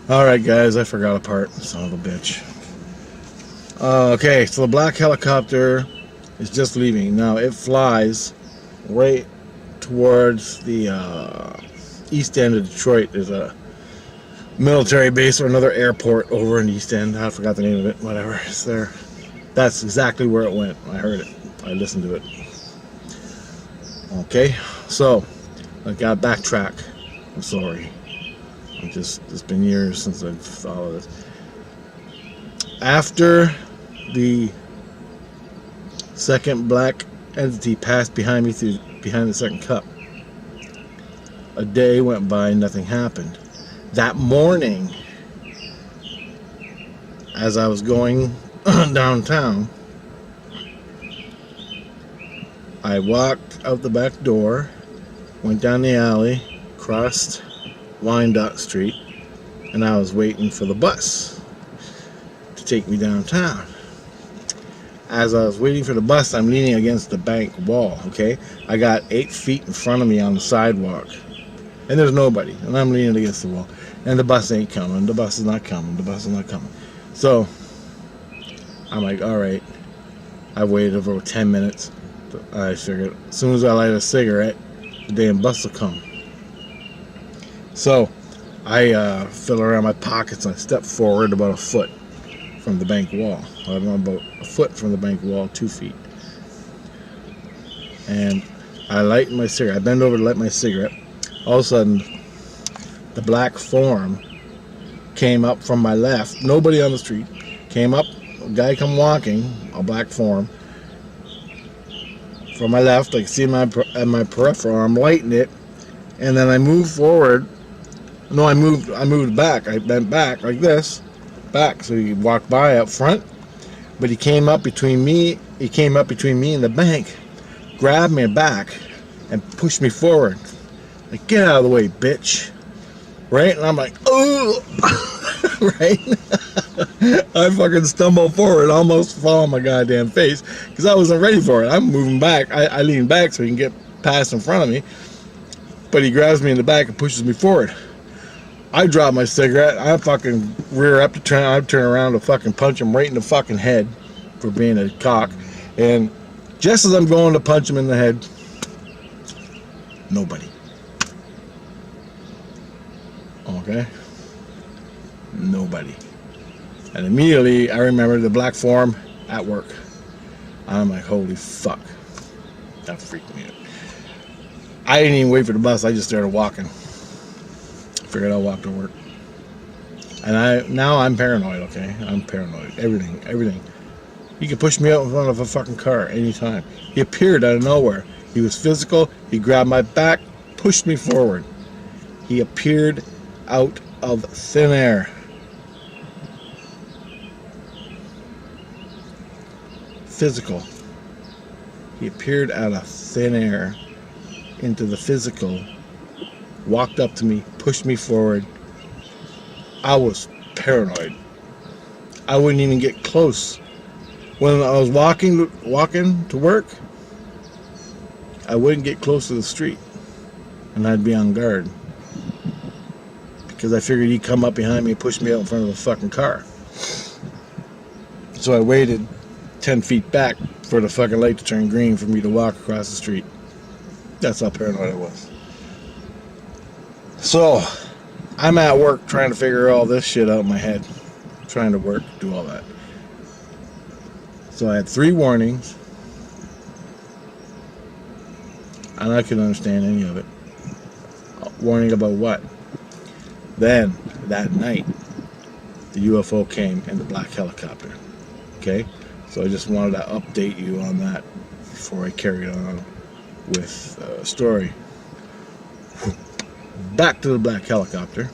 Alright, guys, I forgot a part. Son of a bitch. Okay, so the black helicopter is just leaving. Now, it flies right towards the east end of Detroit. There's a military base or another airport over in the East End. I forgot the name of it. Whatever. It's there. That's exactly where it went. I heard it. I listened to it. Okay, so I got to backtrack. I'm sorry. It's been years since I've thought of this. After the second black entity passed behind me behind the second cup, a day went by, nothing happened. That morning, as I was going downtown, I walked out the back door, went down the alley, crossed Wyandotte Street, and I was waiting for the bus to take me downtown. As I was waiting for the bus, I'm leaning against the bank wall, okay? I got 8 feet in front of me on the sidewalk, and there's nobody, and I'm leaning against the wall, and the bus ain't coming, the bus is not coming, the bus is not coming. So, I'm like, alright, I waited over 10 minutes. I figured, as soon as I light a cigarette, the damn bus will come. So, I fiddle around my pockets and I step forward about a foot from the bank wall. I don't know, about a foot from the bank wall, 2 feet. And I light my cigarette. I bend over to light my cigarette. All of a sudden, the black form came up from my left. Nobody on the street. Came up, a guy come walking, a black form. From my left, I can see my peripheral. I'm lighting it, and then I move forward. No, I moved back. I bent back like this, back. So he walked by up front, but he came up between me. He came up between me and the bank, grabbed me back, and pushed me forward. Like, get out of the way, bitch! Right? And I'm like, oh, right? I fucking stumbled forward, almost fall on my goddamn face, because I wasn't ready for it. I'm moving back. I lean back so he can get past in front of me, but he grabs me in the back and pushes me forward. I drop my cigarette. I fucking rear up to turn. I turn around to fucking punch him right in the fucking head for being a cock. And just as I'm going to punch him in the head, nobody. Okay? Nobody. And immediately I remember the black form at work. I'm like, holy fuck. That freaked me out. I didn't even wait for the bus. I just started walking. Figured I'll walk to work. And now I'm paranoid, okay? I'm paranoid. Everything. He could push me out in front of a fucking car anytime. He appeared out of nowhere. He was physical. He grabbed my back, pushed me forward. He appeared out of thin air. Physical. He appeared out of thin air into the physical, walked up to me, pushed me forward. I was paranoid. I wouldn't even get close. When I was walking to work, I wouldn't get close to the street, and I'd be on guard because I figured he'd come up behind me and push me out in front of a fucking car. So I waited 10 feet back for the fucking light to turn green for me to walk across the street. That's how paranoid I was. So, I'm at work trying to figure all this shit out in my head. Trying to work, do all that. So I had 3 warnings. And I couldn't understand any of it. Warning about what? Then, that night, the UFO came in the black helicopter. Okay? So I just wanted to update you on that before I carried on with the story. Back to the black helicopter.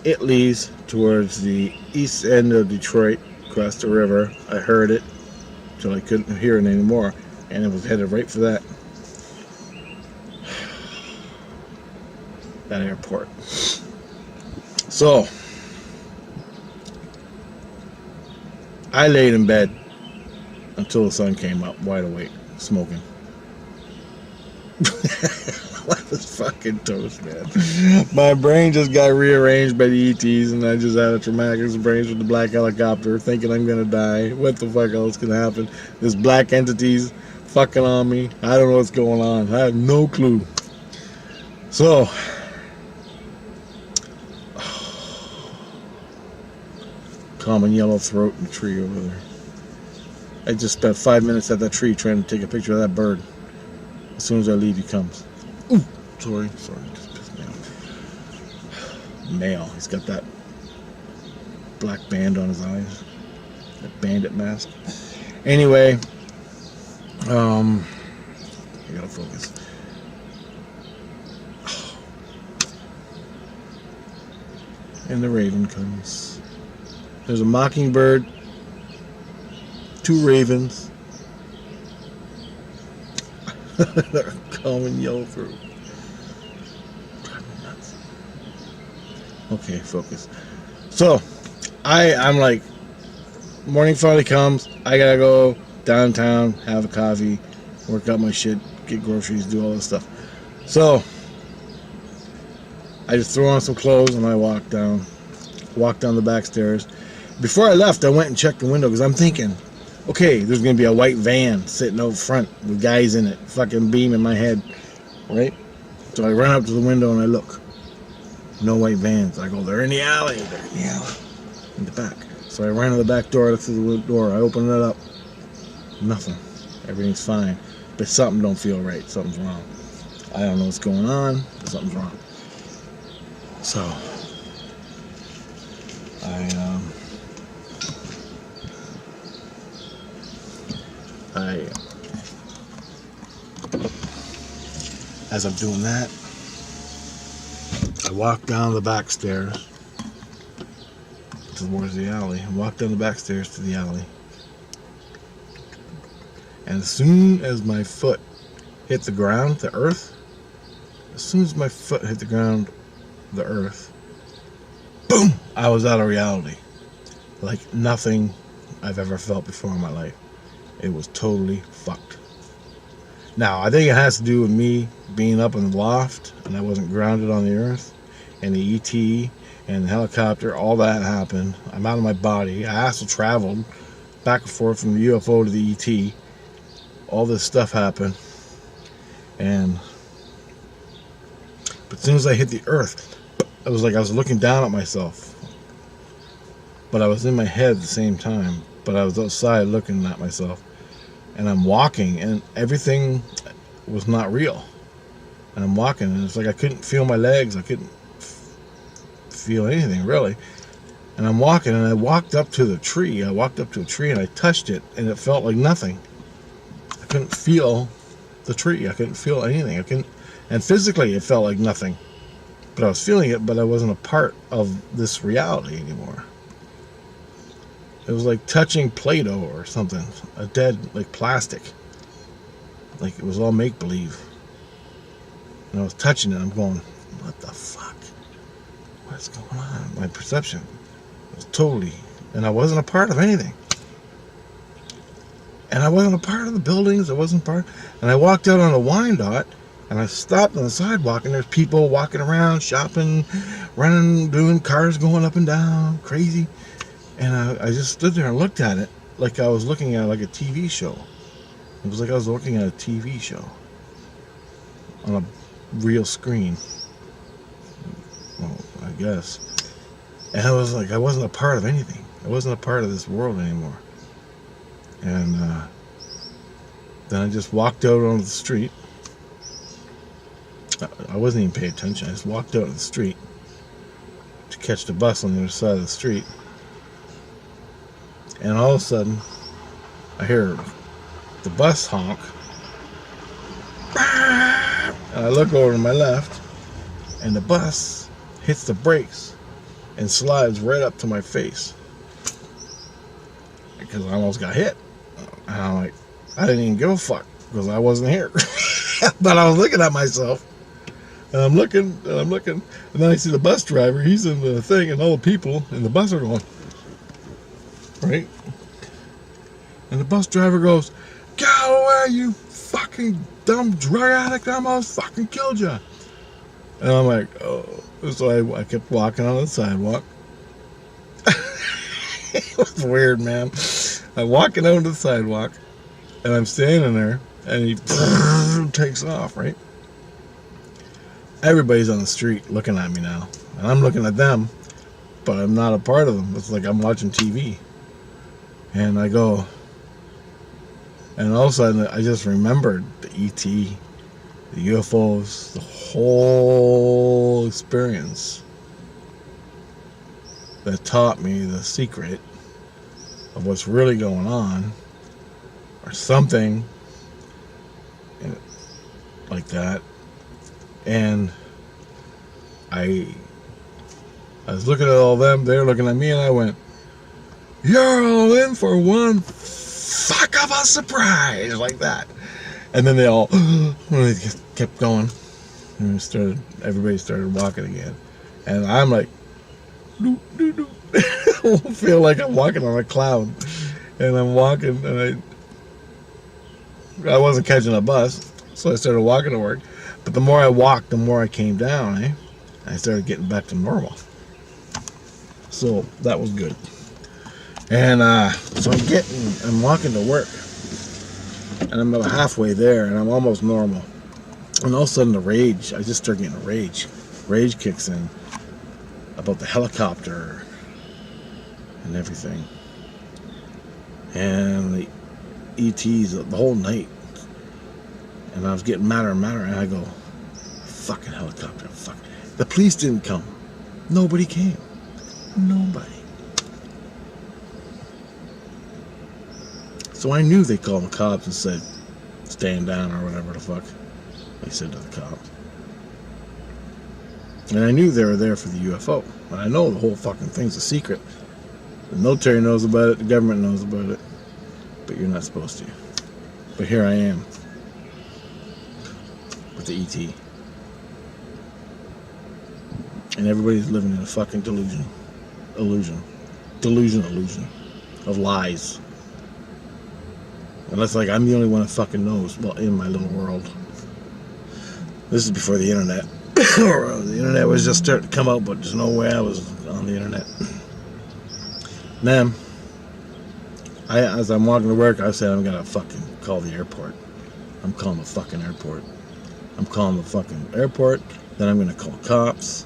It leaves towards the east end of Detroit, across the river. I heard it till I couldn't hear it anymore, and it was headed right for that airport. So I laid in bed until the sun came up, wide awake, smoking. That was fucking toast, man. My brain just got rearranged by the ETs, and I just had a traumatic experience with the black helicopter, thinking I'm gonna die. What the fuck else can happen? This black entity's fucking on me. I don't know what's going on. I have no clue. So, common yellow throat in the tree over there. I just spent 5 minutes at that tree trying to take a picture of that bird. As soon as I leave, he comes. Ooh, sorry, just pissed me off. Male, he's got that black band on his eyes, that bandit mask. Anyway, I gotta focus. And the raven comes. There's a mockingbird, 2 ravens. They're common yellow throat. Driving nuts. Okay, focus. So, I'm like, morning finally comes. I gotta go downtown, have a coffee, work out my shit, get groceries, do all this stuff. So, I just throw on some clothes and I walk down the back stairs. Before I left, I went and checked the window because I'm thinking, okay, there's going to be a white van sitting out front with guys in it, fucking beam in my head, right? So I run up to the window and I look. No white vans. I go, they're in the alley. They're in the alley. In the back. So I ran to the back door, looked through the door. I opened it up. Nothing. Everything's fine. But something don't feel right. Something's wrong. I don't know what's going on, but something's wrong. So, as I'm doing that, I walk down the back stairs towards the alley. I walk down the back stairs to the alley. And as soon as my foot hit the ground, the earth, the earth, boom, I was out of reality. Like nothing I've ever felt before in my life. It was totally fucked. Now, I think it has to do with me being up in the loft and I wasn't grounded on the earth, and the ET and the helicopter, all that happened. I'm out of my body. I astral traveled back and forth from the UFO to the ET. All this stuff happened. But as soon as I hit the earth, it was like I was looking down at myself. But I was in my head at the same time. But I was outside looking at myself. And I'm walking, and everything was not real. And I'm walking, and it's like I couldn't feel my legs. I couldn't feel anything, really. And I'm walking, and I walked up to the tree. I walked up to a tree, and I touched it, and it felt like nothing. I couldn't feel the tree. I couldn't feel anything. And physically, it felt like nothing. But I was feeling it, but I wasn't a part of this reality anymore. It was like touching Play-Doh or something. A dead, like plastic. Like it was all make-believe. And I was touching it, and I'm going, what the fuck? What's going on? My perception was totally... And I wasn't a part of anything. And I wasn't a part of the buildings. I wasn't part... And I walked out on a Wyandotte, and I stopped on the sidewalk, and there's people walking around, shopping, running, doing cars going up and down, crazy. And I just stood there and looked at it like I was looking at like a TV show. It was like I was looking at a TV show on a real screen. Well, I guess. And I was like, I wasn't a part of anything. I wasn't a part of this world anymore. And then I just walked out onto the street. I wasn't even paying attention. I just walked out on the street to catch the bus on the other side of the street. And all of a sudden, I hear the bus honk. And I look over to my left, and the bus hits the brakes and slides right up to my face. Because I almost got hit. And I'm like, I didn't even give a fuck because I wasn't here. But I was looking at myself. And I'm looking, and then I see the bus driver. He's in the thing, and all the people in the bus are going, right? And the bus driver goes, "Go away, you fucking dumb drug addict, I almost fucking killed you. And I'm like, oh. So I kept walking on the sidewalk. It was weird, man. I'm walking out to the sidewalk, and I'm standing there, and he takes off, right? Everybody's on the street looking at me now, and I'm looking at them, but I'm not a part of them. It's like I'm watching TV. And I go, and all of a sudden, I just remembered the ET, the UFOs, the whole experience that taught me the secret of what's really going on, or something like that. And I was looking at all them, they're looking at me, and I went, "You're all in for one fuck of a surprise," like that. And then they all kept going, and everybody started walking again. And I'm like, doo, doo, doo. I feel like I'm walking on a cloud. And I'm walking, and I wasn't catching a bus, so I started walking to work. But the more I walked, the more I came down, I started getting back to normal. So that was good. And so I'm walking to work, and I'm about halfway there, and I'm almost normal. And all of a sudden, I just start getting a rage. Rage kicks in about the helicopter and everything. And the ETs the whole night. And I was getting madder and madder, and I go, fucking helicopter, fuck. The police didn't come. Nobody came. Nobody. So I knew they called the cops and said, stand down or whatever the fuck they said to the cops. And I knew they were there for the UFO. And I know the whole fucking thing's a secret. The military knows about it, the government knows about it. But you're not supposed to. But here I am. With the ET. And everybody's living in a fucking delusion of lies. And it's like I'm the only one that fucking knows, well, in my little world. This is before the internet. The internet was just starting to come out, but there's no way I was on the internet. Then, as I'm walking to work, I said I'm gonna fucking call the airport. I'm calling the fucking airport. I'm calling the fucking airport. Then I'm gonna call cops.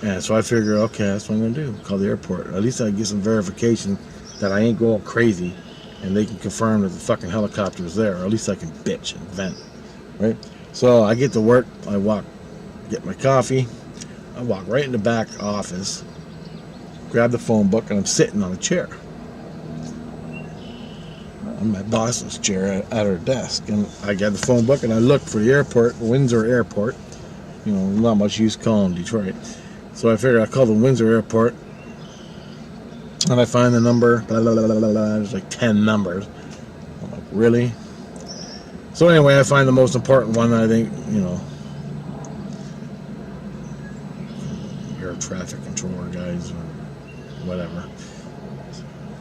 And so I figure, okay, that's what I'm gonna do. Call the airport. At least I get some verification that I ain't going crazy, and they can confirm that the fucking helicopter is there. Or at least I can bitch and vent, right? So I get to work. I get my coffee. I walk right in the back office, grab the phone book, and I'm sitting on a chair. On my boss's chair at her desk. And I get the phone book and I look for the airport, Windsor Airport. You know, not much use calling Detroit. So I figure I call the Windsor Airport. And I find the number. Blah, blah, blah, blah, blah. There's like 10 numbers. I'm like, really? So anyway, I find the most important one, I think, air traffic controller guys or whatever.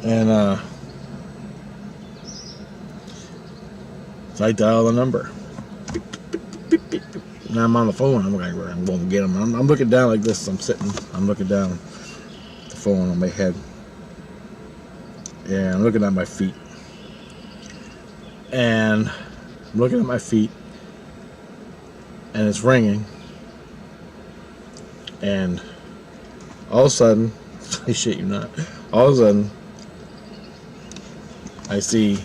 And so I dial the number. Beep, beep, beep, beep, beep. And I'm on the phone. I'm like, I'm going to get him. I'm looking down like this. I'm looking down the phone on my head. Yeah, I'm looking at my feet. And I'm looking at my feet. And it's ringing. And all of a sudden, I shit you not, all of a sudden, I see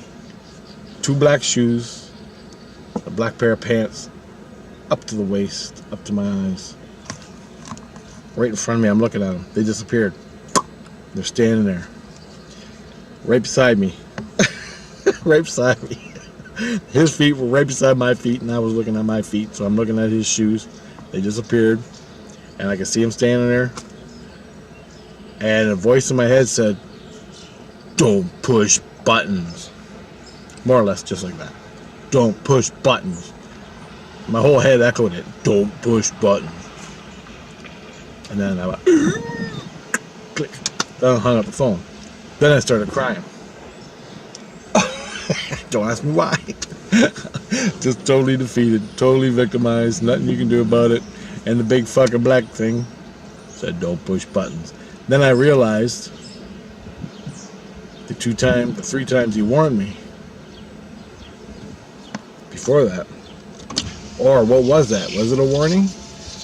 2 black shoes, a black pair of pants, up to the waist, up to my eyes. Right in front of me, I'm looking at them. They disappeared. They're standing there. Right beside me. Right beside me. His feet were right beside my feet, and I was looking at my feet, so I'm looking at his shoes. They disappeared. And I could see him standing there. And a voice in my head said, "Don't push buttons." More or less just like that. Don't push buttons. My whole head echoed it. Don't push buttons. And then I went, click. Then I hung up the phone. Then I started crying. Don't ask me why. Just totally defeated, totally victimized, nothing you can do about it. And the big fucking black thing said, don't push buttons. Then I realized the 3 times he warned me before that. Or what was that? Was it a warning?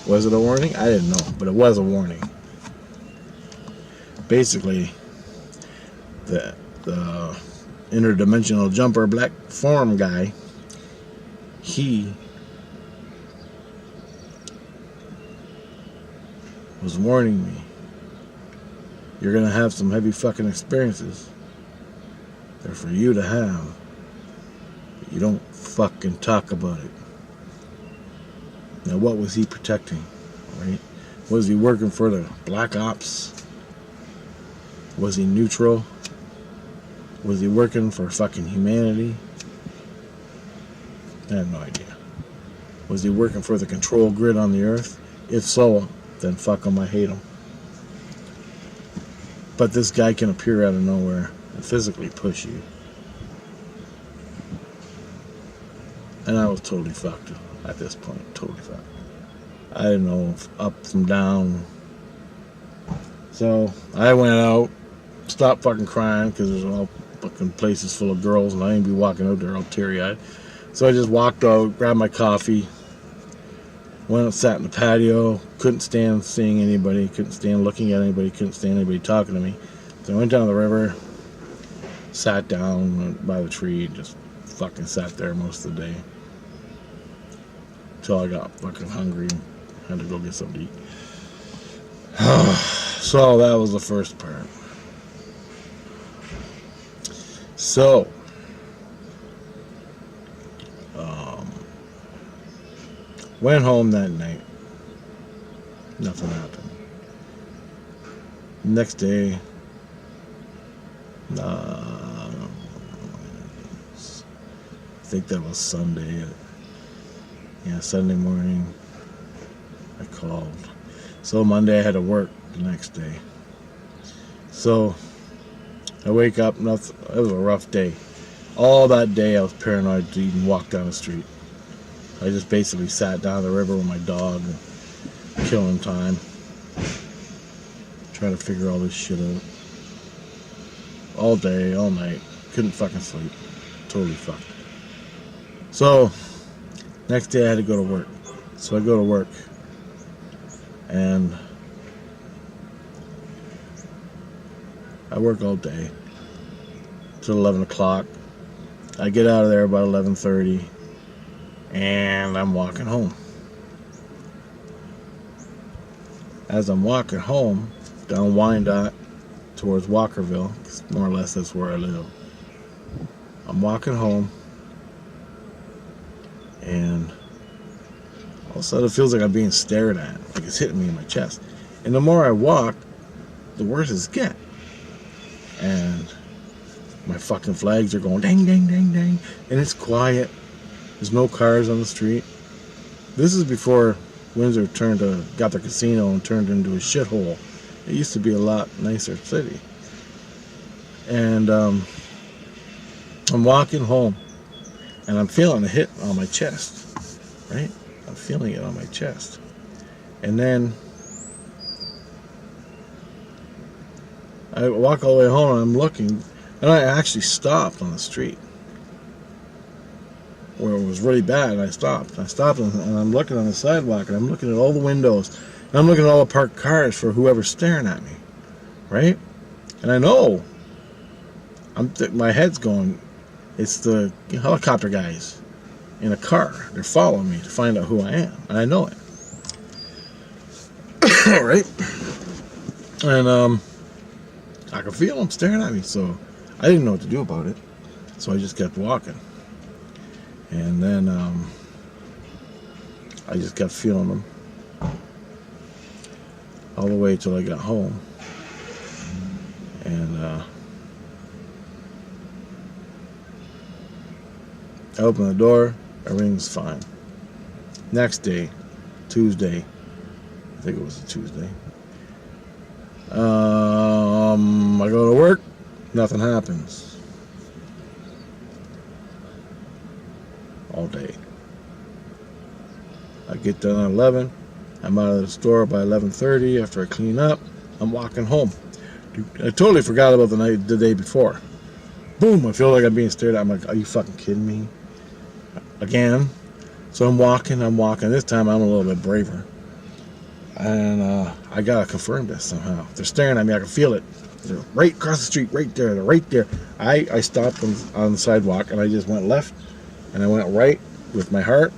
Was it a warning? I didn't know, but it was a warning. Basically, the interdimensional jumper black form guy, he was warning me. You're gonna have some heavy fucking experiences. They're for you to have. But you don't fucking talk about it. Now what was he protecting? Right? Was he working for the Black Ops? Was he neutral? Was he working for fucking humanity? I have no idea. Was he working for the control grid on the earth? If so, then fuck him, I hate him. But this guy can appear out of nowhere and physically push you. And I was totally fucked at this point. Totally fucked. I didn't know if up from down. So I went out, stopped fucking crying because there's all fucking places full of girls and I ain't be walking out there all teary-eyed. So I just walked out, grabbed my coffee, went and sat in the patio, couldn't stand seeing anybody, couldn't stand looking at anybody, couldn't stand anybody talking to me. So I went down the river, sat down by the tree, just fucking sat there most of the day. Until I got fucking hungry and had to go get something to eat. So that was the first part. So, went home that night. Nothing happened. Next day, I think that was Sunday. Yeah, Sunday morning, I called. So Monday I had to work the next day. So I wake up, nothing. It was a rough day. All that day I was paranoid to even walk down the street. I just basically sat down the river with my dog, killing time, trying to figure all this shit out. All day, all night, couldn't fucking sleep. Totally fucked. So next day I had to go to work. So I go to work and I work all day till 11 o'clock. I get out of there about 11:30 and I'm walking home. As I'm walking home down Wyandotte towards Walkerville, 'cause more or less that's where I live. I'm walking home and all of a sudden it feels like I'm being stared at, like it's hitting me in my chest. And the more I walk, the worse it's get. And my fucking flags are going dang, dang, dang, dang. And it's quiet. There's no cars on the street. This is before Windsor got their casino and turned into a shithole. It used to be a lot nicer city. And I'm walking home and I'm feeling a hit on my chest, right? I'm feeling it on my chest. And then I walk all the way home and I'm looking, and I actually stopped on the street where it was really bad. I stopped and I'm looking on the sidewalk and I'm looking at all the windows and I'm looking at all the parked cars for whoever's staring at me, right? And I know my head's going, it's the helicopter guys in a car. They're following me to find out who I am, and I know it. Right? And I could feel them staring at me, so I didn't know what to do about it. So I just kept walking. And then I just kept feeling them all the way till I got home. And I opened the door, everything's fine. Next day, Tuesday, I think it was a Tuesday, I go to work, nothing happens. All day. I get done at 11. I'm out of the store by 11:30. After I clean up, I'm walking home. Dude, I totally forgot about the day before. Boom! I feel like I'm being stared at. I'm like, are you fucking kidding me? Again. So I'm walking. This time I'm a little bit braver. And I gotta confirm this somehow. They're staring at me. I can feel it. They're right across the street, right there. They're right there. I stopped on the sidewalk and I just went left and I went right with my heart,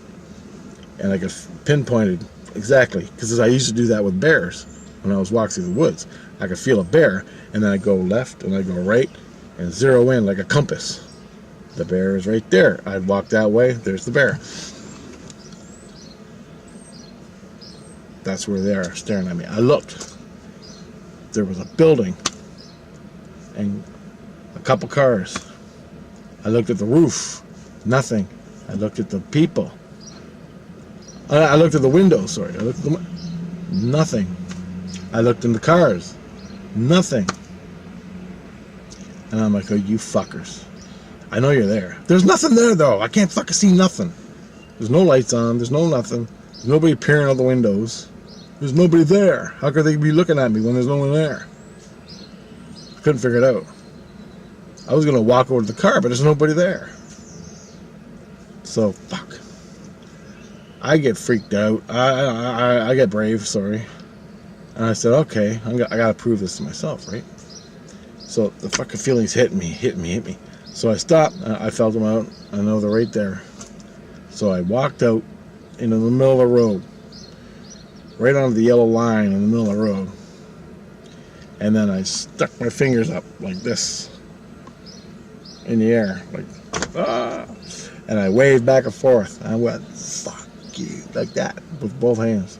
and I could pinpoint it exactly, because I used to do that with bears when I was walking through the woods. I could feel a bear, and then I go left and I go right and zero in like a compass. The bear is right there. I'd walk that way. There's the bear. That's where they are, staring at me. I looked. There was a building and a couple cars. I looked at the roof. Nothing. I looked at the people. I looked at the windows, sorry. I looked at the nothing. I looked in the cars. Nothing. And I'm like, oh, you fuckers. I know you're there. There's nothing there, though. I can't fucking see nothing. There's no lights on. There's no nothing. There's nobody peering out the windows. There's nobody there. How could they be looking at me when there's no one there? I couldn't figure it out. I was going to walk over to the car, but there's nobody there. So, fuck. I get freaked out. I get brave, sorry. And I said, okay, I got to prove this to myself, right? So the fucking feelings hit me. So I stopped. I felt them out. I know they're right there. So I walked out into the middle of the road, right onto the yellow line in the middle of the road. And then I stuck my fingers up like this in the air, like, ah. And I waved back and forth. I went, fuck you, like that, with both hands.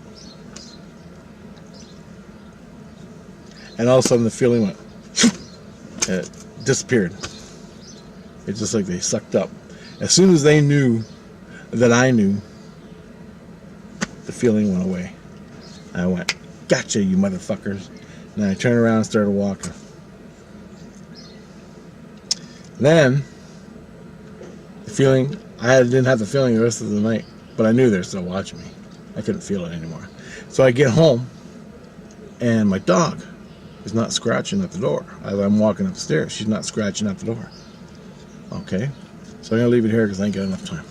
And all of a sudden the feeling went, and it disappeared. It's just like they sucked up. As soon as they knew that I knew, the feeling went away. I went, gotcha, you motherfuckers. And I turned around and started walking. Then, the feeling, didn't have the feeling the rest of the night, but I knew they were still watching me. I couldn't feel it anymore. So I get home, and my dog is not scratching at the door. As I'm walking upstairs, she's not scratching at the door. Okay, so I'm going to leave it here because I ain't got enough time.